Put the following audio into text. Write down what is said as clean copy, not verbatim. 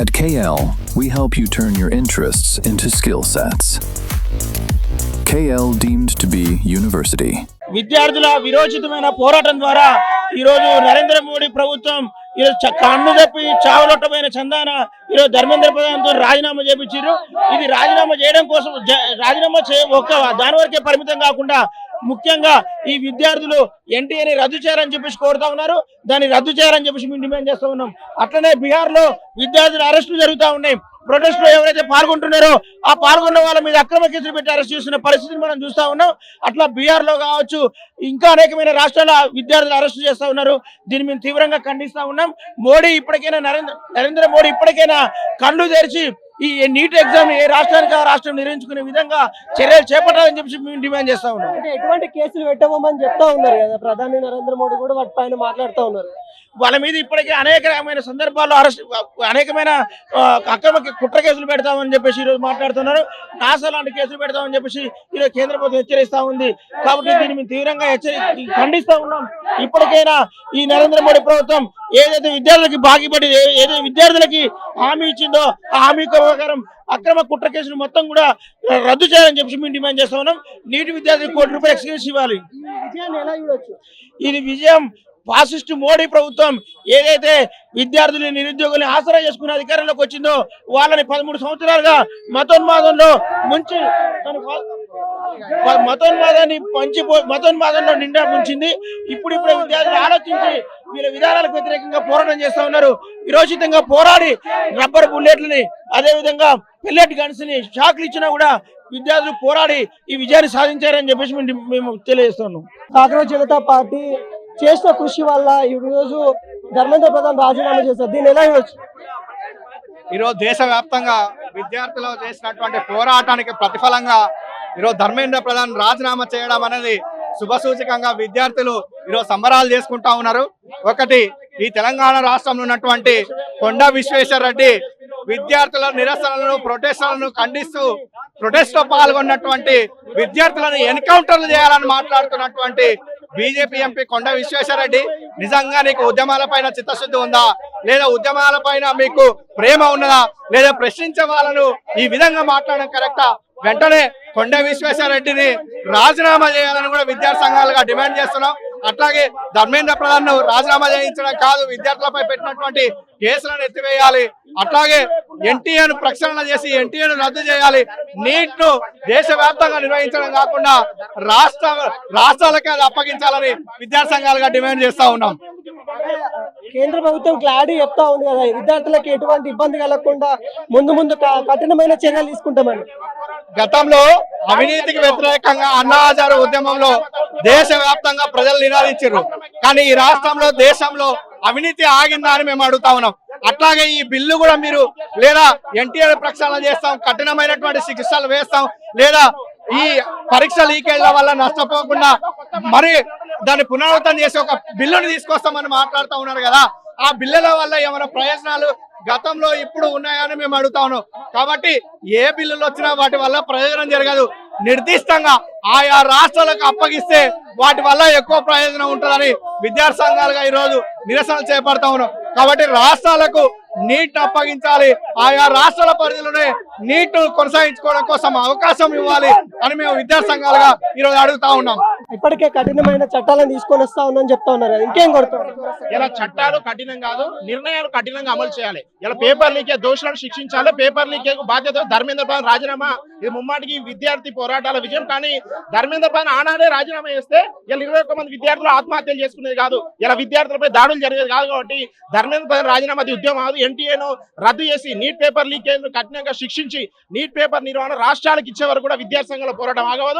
At KL, we help you turn your interests into skill sets. KL deemed to be university. విద్యార్థుల విరోచితమైన పోరాటం ద్వారా ఈరోజు నరేంద్ర మోడీ ప్రభుత్వం ఈరోజు కన్ను తప్పి చావులొట్టమైన చందాన ఈరోజు ధర్మేంద్ర ప్రధాన్తో రాజీనామా చేయించారు. ఇది రాజీనామా చేయడం కోసం ఒక్క దాని వరకే పరిమితం కాకుండా ముఖ్యంగా ఈ విద్యార్థులు ఎన్టీఏని రద్దు చేయాలని చెప్పేసి కోరుతా ఉన్నారు. దాన్ని రద్దు చేయాలని చెప్పేసి మేము డిమాండ్ చేస్తూ ఉన్నాం. అట్లనే బీహార్ లో విద్యార్థుల అరెస్టులు జరుగుతూ ఉన్నాయి. ప్రొటెస్ట్ లో ఎవరైతే పాల్గొంటున్నారో ఆ పాల్గొన్న వాళ్ళ మీద అక్రమ కేసులు పెట్టి అరెస్ట్ చేస్తున్న పరిస్థితిని మనం చూస్తా ఉన్నాం. అట్లా బీహార్ లో కావచ్చు, ఇంకా అనేకమైన రాష్ట్రాల విద్యార్థులు అరెస్ట్ చేస్తా ఉన్నారు. దీన్ని మేము తీవ్రంగా ఖండిస్తా ఉన్నాం. మోడీ ఇప్పటికైనా నరేంద్ర మోడీ ఇప్పటికైనా కళ్ళు తెరిచి ఈ నీట్ ఎగ్జామ్ ఏ రాష్ట్రానికి ఆ రాష్ట్రం నిర్వహించుకునే విధంగా చర్యలు చేపట్టాలని చెప్పి మేము డిమాండ్ చేస్తా ఉన్నాం. అంటే ఎటువంటి కేసులు పెట్టమని చెప్తా ఉన్నారు కదా ప్రధాని నరేంద్ర మోడీ కూడా వాటి పైన మాట్లాడుతూ ఉన్నారు. వాళ్ళ మీద ఇప్పటికే అనేకమైన సందర్భాల్లో అనేకమైన అక్రమ కుట్ర కేసులు పెడతామని చెప్పేసి ఈరోజు మాట్లాడుతున్నారు. నాసా లాంటి కేసులు పెడతామని చెప్పేసి ఈరోజు కేంద్ర ప్రభుత్వం హెచ్చరిస్తా ఉంది. కాబట్టి దీన్ని మేము తీవ్రంగా ఖండిస్తా ఉన్నాం. ఇప్పటికైనా ఈ నరేంద్ర మోడీ ప్రభుత్వం ఏదైతే విద్యార్థులకి బాకీపడి ఏదైతే విద్యార్థులకి హామీ ఇచ్చిందో ఆ హామీ ప్రకారం అక్రమ కుట్ర కేసులు మొత్తం కూడా రద్దు చేయాలని చెప్పి మేము డిమాండ్ చేస్తా ఉన్నాం. నీటి విద్యార్థులకు ₹1 కోటి ఎక్స్క్యూజ్ ఇవ్వాలి. ఇది విజయం ఫాసిస్ట్ మోడీ ప్రభుత్వం ఏదైతే విద్యార్థులు నిరుద్యోగుల్ని ఆసరా చేసుకునే అధికారంలోకి వచ్చిందో వాళ్ళని 13 సంవత్సరాలుగా మతోన్మాదంలో ముంచి మతోన్మాదంలో నిండా ముంచింది. ఇప్పుడు విద్యార్థులు ఆలోచించి వీళ్ళ విధానాలకు వ్యతిరేకంగా పోరాటం చేస్తా ఉన్నారు. విరోచితంగా పోరాడి రబ్బర్ బుల్లెట్లని అదేవిధంగా పెల్లెట్ గన్స్ ని షాక్లు ఇచ్చినా కూడా విద్యార్థులు పోరాడి ఈ విజయాన్ని సాధించారని చెప్పేసి మేము తెలియజేస్తున్నాం. కాంగ్రెస్ జనతా పార్టీ చేసిన కృషి వల్ల ఈ రోజు ధర్మేంద్ర ప్రధాన్ రాజీనామా చేశారు. దీన్ని ఎలా ఇవ్వచ్చు? ఈరోజు దేశవ్యాప్తంగా విద్యార్థులు చేసినటువంటి పోరాటానికి ప్రతిఫలంగా ఈరోజు ధర్మేంద్ర ప్రధాన్ రాజీనామా చేయడం అనేది శుభసూచకంగా విద్యార్థులు ఈరోజు సంబరాలు చేసుకుంటా ఉన్నారు. ఒకటి, ఈ తెలంగాణ రాష్ట్రంలో ఉన్నటువంటి కొండా విశ్వేశ్వర రెడ్డి విద్యార్థుల నిరసనలను ప్రొటెస్టులను ఖండిస్తూ ప్రొటెస్ట్ లో పాల్గొన్నటువంటి విద్యార్థులను ఎన్కౌంటర్లు చేయాలని మాట్లాడుతున్నటువంటి బీజేపీ ఎంపీ కొండా విశ్వేశ్వరరెడ్డి, నిజంగా నీకు ఉద్యమాలపైన చిత్తశుద్ధి ఉందా, లేదా ఉద్యమాలపైన మీకు ప్రేమ ఉన్నదా, లేదా ప్రశ్నించే వాళ్ళను ఈ విధంగా మాట్లాడడం కరెక్టా? వెంటనే కొండా విశ్వేశ్వరరెడ్డిని రాజీనామా చేయాలని కూడా విద్యార్థి సంఘాలుగా డిమాండ్ చేస్తున్నాం. అట్లాగే ధర్మేంద్ర ప్రధాన్ రాజీనామా చేయించడం కాదు, విద్యార్థులపై పెట్టినటువంటి కేసులను ఎత్తివేయాలి. అట్లాగే ఎన్టీఏను ప్రక్షాళన చేసి ఎన్టీఏను రద్దు చేయాలి. నీట్ ను దేశవ్యాప్తంగా నిర్వహించడం కాకుండా రాష్ట్రాలకే అది అప్పగించాలని విద్యార్థి సంఘాలుగా డిమాండ్ చేస్తా ఉన్నాం. కేంద్ర ప్రభుత్వం క్లారిటీ చెప్తా ఉంది కదా, విద్యార్థులకు ఎటువంటి ఇబ్బంది కలగకుండా ముందు కఠినమైన చర్యలు తీసుకుంటామని. గతంలో అవినీతికి వ్యతిరేకంగా అన్నా హజారే ఉద్యమంలో దేశవ్యాప్తంగా ప్రజలు నినాదించారు. కానీ ఈ రాష్ట్రంలో దేశంలో అవినీతి ఆగిందా అని మేము అడుగుతా ఉన్నాం. అట్లాగే ఈ బిల్లు కూడా మీరు లేదా ఎన్టీఆర్ ప్రక్షాళన చేస్తాం, కఠినమైనటువంటి శిక్షలు వేస్తాం, లేదా ఈ పరీక్ష లీకేళ్ల వల్ల నష్టపోకుండా మరి దాన్ని పునరావృతం చేసి ఒక బిల్లుని తీసుకొస్తామని మాట్లాడుతూ ఉన్నారు కదా. ఆ బిల్లుల వల్ల ఏమైనా ప్రయోజనాలు గతంలో ఇప్పుడు ఉన్నాయని మేము అడుగుతా ఉన్నాం. కాబట్టి ఏ బిల్లులు వచ్చినా వాటి వల్ల ప్రయోజనం జరగదు. నిర్దిష్టంగా ఆయా రాష్ట్రాలకు అప్పగిస్తే వాటి వల్ల ఎక్కువ ప్రయోజనం ఉంటుందని విద్యార్థి సంఘాలుగా ఈరోజు నిరసనలు చేపడతా ఉన్నాం. కాబట్టి రాష్ట్రాలకు నీట్ అప్పగించాలి, ఆయా రాష్ట్రాల పరిధిలోనే నీట్ కొనసాగించుకోవడం కోసం అవకాశం ఇవ్వాలి అని మేము విద్యార్థి సంఘాలుగా ఈరోజు అడుగుతా ఉన్నాం. ఇప్పటికే కఠినమైన చట్టాలను తీసుకొని వస్తా ఉన్నాని చెప్తా ఉన్నారు. ఇంకేం కొడతారు? ఇలా చట్టాలు కఠినం కాదు, నిర్ణయాలు కఠినంగా అమలు చేయాలి. ఇలా పేపర్ లీకే దోషులను శిక్షించాలి. పేపర్ లీకే బాధ్యత ధర్మేంద్ర ప్రధాన్ రాజీనామా ఇది ముమ్మాటికి విద్యార్థి పోరాటాల విజయం. కానీ ధర్మేంద్ర ప్రధాన్ ఆనాడే రాజీనామా చేస్తే ఇలా 21 మంది విద్యార్థులు ఆత్మహత్యలు చేసుకునేది కాదు, ఇలా విద్యార్థులపై దాడులు జరిగేది కాదు. కాబట్టి ధర్మేంద్ర ప్రధాన్ రాజీనామా ఉద్యమం కాదు. ఎన్టీఏను రద్దు చేసి నీట్ పేపర్ లీకేజ్ కఠినంగా శిక్షించి నీట్ పేపర్ నిర్వహణ రాష్ట్రాలకు ఇచ్చే వరకు కూడా విద్యార్థి సంఘాల పోరాటం ఆగవదు.